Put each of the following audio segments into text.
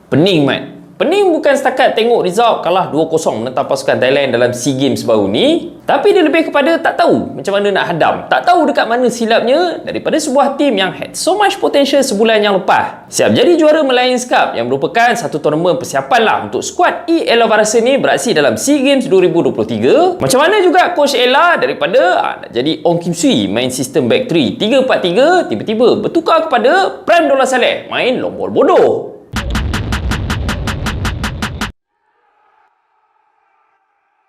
Pening, Mat. Pening bukan setakat tengok result kalah 2-0 menentang pasukan Thailand dalam SEA Games baru ni, tapi dia lebih kepada tak tahu macam mana nak hadam, tak tahu dekat mana silapnya daripada sebuah tim yang had so much potential sebulan yang lepas. Siap jadi juara Lions Cup yang merupakan satu tournament persiapan lah untuk skuad Ella Varasa ni beraksi dalam SEA Games 2023. Macam mana juga Coach Ella daripada nak jadi Ong Kim Sui main sistem back 3 3-4-3 tiba-tiba bertukar kepada Prem Dollah Saleh main long ball bodoh.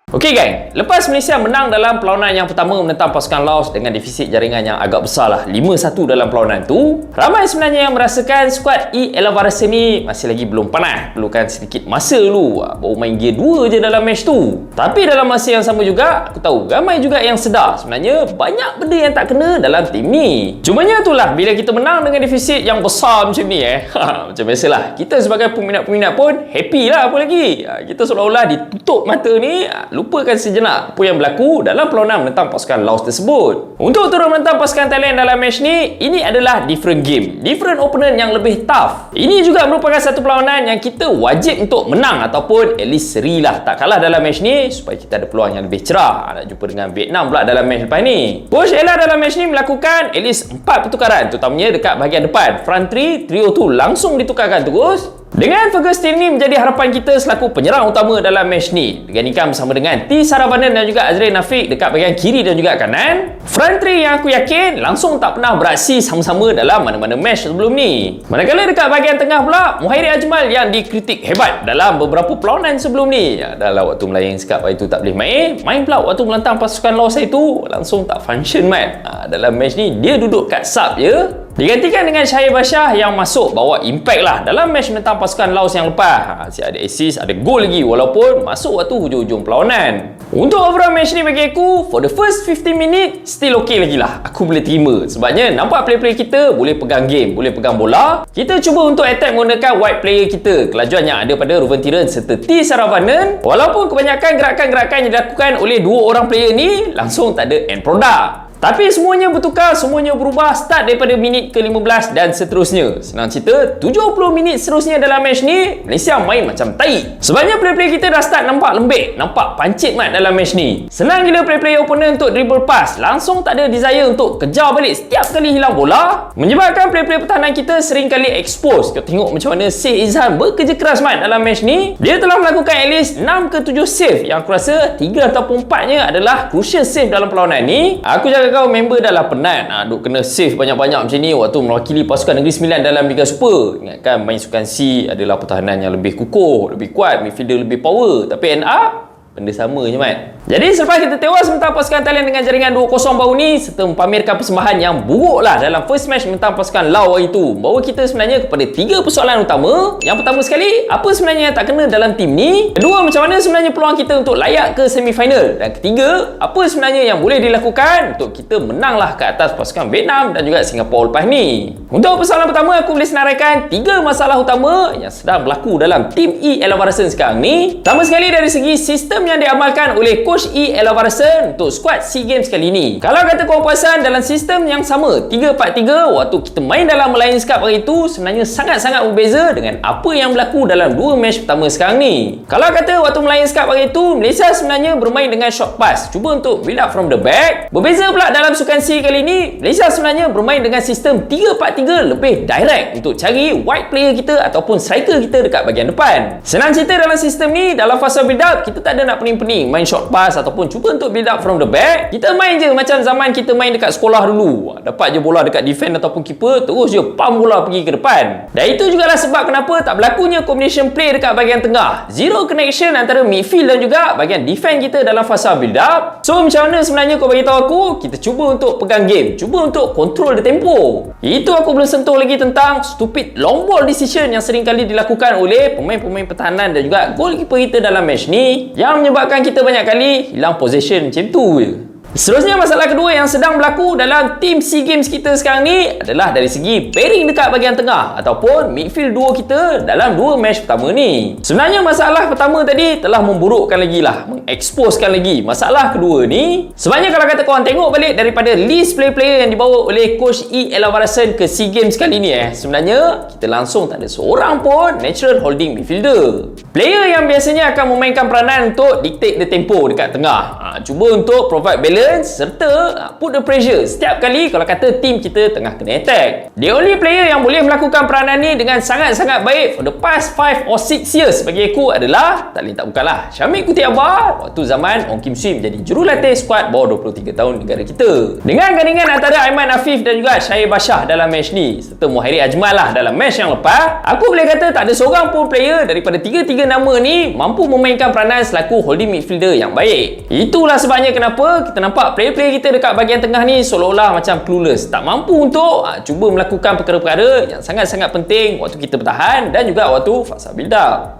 Okey gang, lepas Malaysia menang dalam perlawanan yang pertama menentang pasukan Laos dengan defisit jaringan yang agak besar lah 5-1 dalam perlawanan tu, ramai sebenarnya yang merasakan skuad Ella Varasa ni masih lagi belum panas, perlukan sedikit masa dulu, baru main gear 2 je dalam match tu. Tapi dalam masa yang sama juga, aku tahu ramai juga yang sedar sebenarnya banyak benda yang tak kena dalam tim ni. Cumanya itulah, bila kita menang dengan defisit yang besar macam ni macam biasalah, kita sebagai peminat-peminat pun happy lah apa lagi. Kita seolah-olah ditutup mata ni, lupakan sejenak apa yang berlaku dalam perlawanan menentang pasukan Laos tersebut. Untuk turun menentang pasukan Thailand dalam match ni, ini adalah different game, different opponent yang lebih tough. Ini juga merupakan satu perlawanan yang kita wajib untuk menang ataupun at least seri lah, tak kalah dalam match ni supaya kita ada peluang yang lebih cerah nak jumpa dengan Vietnam pula dalam match lepas ni. Coach Ella dalam match ni melakukan at least 4 pertukaran, terutamanya dekat bahagian depan. Front 3, trio tu langsung ditukarkan terus. Dengan Fergus Tin ni menjadi harapan kita selaku penyerang utama dalam match ni, digantikan bersama dengan T. Saravanan dan juga Azrael Nafiq dekat bahagian kiri dan juga kanan. Front 3 yang aku yakin langsung tak pernah beraksi sama-sama dalam mana-mana match sebelum ni. Manakala dekat bahagian tengah pula, Muhairi Ajmal yang dikritik hebat dalam beberapa perlawanan sebelum ni. Dalam waktu Lions Cup itu tak boleh main pula waktu melantang pasukan Laos itu langsung tak function mat. Dalam match ni dia duduk kat sub je. Digantikan dengan Syahir Bashar yang masuk bawa impact lah dalam match menentang pasukan Laos yang lepas. Asyik ada assist, ada gol lagi walaupun masuk waktu hujung-hujung perlawanan. Untuk overall match ni bagi aku, for the first 15 minit still okay lagi lah. Aku boleh terima sebabnya nampak player-player kita boleh pegang game, boleh pegang bola. Kita cuba untuk attack menggunakan wide player kita, kelajuan yang ada pada Ruben Tiran serta T. Saravanan. Walaupun kebanyakan gerakan-gerakan yang dilakukan oleh dua orang player ni langsung tak ada end product. Tapi semuanya bertukar, semuanya berubah start daripada minit ke-15 dan seterusnya. Senang cerita, 70 minit seterusnya dalam match ni, Malaysia main macam tai. Sebabnya player-player kita dah start nampak lembek, nampak pancit mat dalam match ni. Senang gila player-player opponent untuk dribble pass, langsung tak ada desire untuk kejar balik setiap kali hilang bola. Menyebabkan player-player pertahanan kita sering kali expose. Kita tengok macam mana Syed Izhan bekerja keras mat dalam match ni. Dia telah melakukan at least 6 ke 7 save yang aku rasa 3 ataupun 4-nya adalah crucial save dalam perlawanan ni. Aku jaga kau member dah lah penat duk kena save banyak-banyak macam ni waktu mewakili pasukan Negeri Sembilan dalam Liga Super. Ingatkan main sukan C adalah pertahanan yang lebih kukuh, lebih kuat, midfielder lebih power, tapi end up benda sama je mat. Jadi selepas kita tewas menentang pasukan Thailand dengan jaringan 2-0 baru ni serta mempamerkan persembahan yang buruk lah dalam first match menentang pasukan Laos hari tu, bawa kita sebenarnya kepada 3 persoalan utama. Yang pertama sekali, apa sebenarnya yang tak kena dalam tim ni? Kedua, macam mana sebenarnya peluang kita untuk layak ke semifinal? Dan ketiga, apa sebenarnya yang boleh dilakukan untuk kita menanglah ke atas pasukan Vietnam dan juga Singapura lepas ni? Untuk persoalan pertama, aku boleh senaraikan 3 masalah utama yang sedang berlaku dalam tim Ella Varasa sekarang ni. Pertama sekali dari segi sistem yang diamalkan oleh Coach Ella Varasa untuk skuad SEA Games kali ni. Kalau kata korang perasan dalam sistem yang sama 3-4-3 waktu kita main dalam Lions Cup hari tu sebenarnya sangat-sangat berbeza dengan apa yang berlaku dalam 2 match pertama sekarang ni. Kalau kata waktu Lions Cup hari tu Malaysia sebenarnya bermain dengan short pass, cuba untuk build up from the back. Berbeza pula dalam sukan C kali ni, Malaysia sebenarnya bermain dengan sistem 3-4-3 lebih direct untuk cari wide player kita ataupun striker kita dekat bahagian depan. Senang cerita dalam sistem ni, dalam fasa build up kita tak ada nak pening-pening main short pass ataupun cuba untuk build up from the back. Kita main je macam zaman kita main dekat sekolah dulu. Dapat je bola dekat defend ataupun keeper, terus je pump bola pergi ke depan. Dan itu jugalah sebab kenapa tak berlakunya combination play dekat bahagian tengah. Zero connection antara midfield dan juga bahagian defend kita dalam fasa build up. So macam mana sebenarnya kau bagi tahu aku? Kita cuba untuk pegang game, cuba untuk control the tempo. Itu aku belum sentuh lagi tentang stupid long ball decision yang sering kali dilakukan oleh pemain-pemain pertahanan dan juga goalkeeper kita dalam match ni, yang menyebabkan kita banyak kali hilang possession macam tu je. Seterusnya, masalah kedua yang sedang berlaku dalam tim SEA Games kita sekarang ni adalah dari segi pairing dekat bahagian tengah ataupun midfield duo kita dalam dua match pertama ni. Sebenarnya masalah pertama tadi telah memburukkan lagi lah, mengeksposkan lagi. Masalah kedua ni, sebenarnya kalau kata korang tengok balik daripada list player-player yang dibawa oleh Coach E. Elavarasan ke SEA Games kali ni sebenarnya kita langsung tak ada seorang pun natural holding midfielder. Player yang biasanya akan memainkan peranan untuk dictate the tempo dekat tengah, cuba untuk provide balance serta put the pressure setiap kali kalau kata tim kita tengah kena attack. The only player yang boleh melakukan peranan ni dengan sangat-sangat baik for the past 5 or 6 years bagi aku adalah tak lain tak bukanlah Syamik Kutiabar waktu zaman Ong Kim Sui menjadi jurulatih skuad bawah 23 tahun negara kita. Dengan gandingan antara Aiman Afif dan juga Syahir Bashar dalam match ni serta Muhairi Ajmal lah dalam match yang lepas, aku boleh kata tak ada seorang pun player daripada 3 nama ni mampu memainkan peranan selaku holding midfielder yang baik. Itulah sebabnya kenapa kita nampak player-player kita dekat bahagian tengah ni seolah-olah macam clueless, tak mampu untuk cuba melakukan perkara-perkara yang sangat-sangat penting waktu kita bertahan dan juga waktu fasa build up.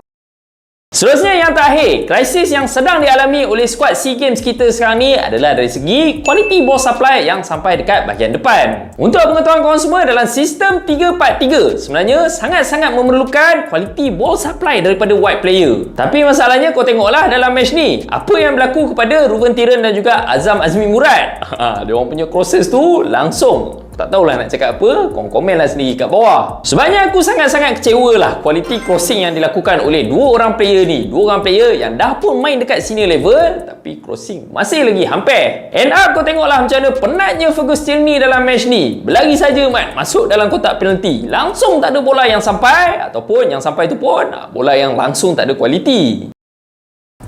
Seterusnya yang terakhir, krisis yang sedang dialami oleh skuad SEA Games kita sekarang ni adalah dari segi quality ball supply yang sampai dekat bahagian depan. Untuk pengetahuan korang semua, dalam sistem 3-4-3 sebenarnya sangat-sangat memerlukan quality ball supply daripada wide player. Tapi masalahnya kau tengoklah dalam match ni, apa yang berlaku kepada Ruben Tiran dan juga Azam Azmi Murad. Dia orang punya crosses tu langsung tak tahulah nak cakap apa, korang komen lah sendiri kat bawah. Sebenarnya aku sangat-sangat kecewa lah quality crossing yang dilakukan oleh dua orang player ni. Dua orang player yang dah pun main dekat senior level tapi crossing masih lagi hampir. End up kau tengoklah macam mana penatnya Fergus Tierney dalam match ni. Berlari saja mat masuk dalam kotak penalti, langsung tak ada bola yang sampai, ataupun yang sampai tu pun bola yang langsung tak ada quality.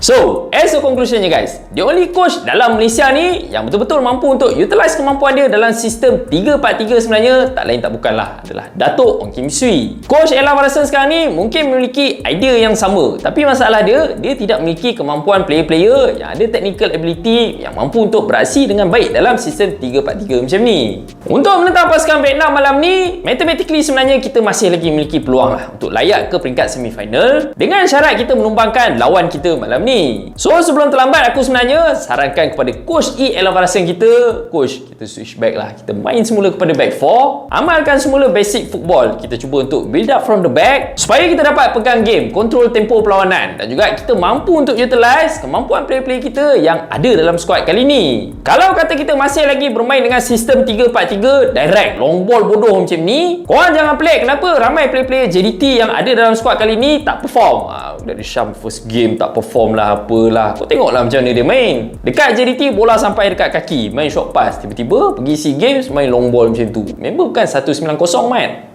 So, as a conclusionnya guys, the only coach dalam Malaysia ni yang betul-betul mampu untuk utilize kemampuan dia dalam sistem 3-4-3 sebenarnya tak lain tak bukanlah adalah Datuk Ong Kim Sui. Coach Elavarasan sekarang ni mungkin memiliki idea yang sama, tapi masalah dia tidak memiliki kemampuan player-player yang ada technical ability yang mampu untuk beraksi dengan baik dalam sistem 3-4-3 macam ni. Untuk menentang pasukan Vietnam malam ni, mathematically sebenarnya kita masih lagi memiliki peluang lah untuk layak ke peringkat semifinal dengan syarat kita menumbangkan lawan kita malam ni. So sebelum terlambat, aku sebenarnya sarankan kepada Coach E. Elavarasan kita, Coach, kita switch back lah, kita main semula kepada back 4, amalkan semula basic football, kita cuba untuk build up from the back supaya kita dapat pegang game, kontrol tempo perlawanan dan juga kita mampu untuk utilize kemampuan player-player kita yang ada dalam squad kali ni. Kalau kata kita masih lagi bermain dengan sistem 3-4-3 direct long ball bodoh macam ni, korang jangan pelik kenapa ramai player-player JDT yang ada dalam squad kali ni tak perform. Dari Syam first game tak perform lah, apalah. Kau tengoklah macam mana dia main. Dekat JDT bola sampai dekat kaki, main short pass, tiba-tiba pergi SEA Games main long ball macam tu. Member bukan 190 man.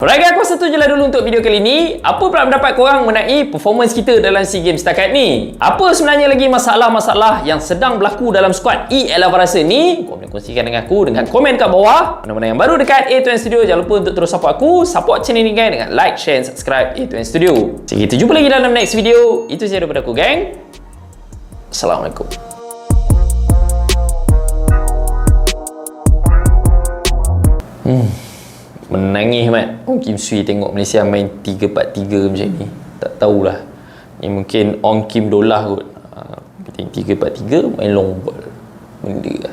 Alright, aku satu je lah dulu untuk video kali ni. Apa pula pendapat korang mengenai performance kita dalam SEA Games setakat ni? Apa sebenarnya lagi masalah-masalah yang sedang berlaku dalam skuad E. Elavarasan ni? Kau boleh kongsikan dengan aku dengan komen kat bawah. Mana-mana yang baru dekat A2N Studio, jangan lupa untuk terus support aku, support channel ni gang dengan like, share and subscribe A2N Studio. So, kita jumpa lagi dalam next video. Itu saja daripada aku gang. Assalamualaikum. Menangis mat Ong Kim Sui tengok Malaysia main 3-4-3 macam ni. Tak tahulah, ni mungkin Ong Kim Dolah kot. 3-4-3 main long ball benda lah.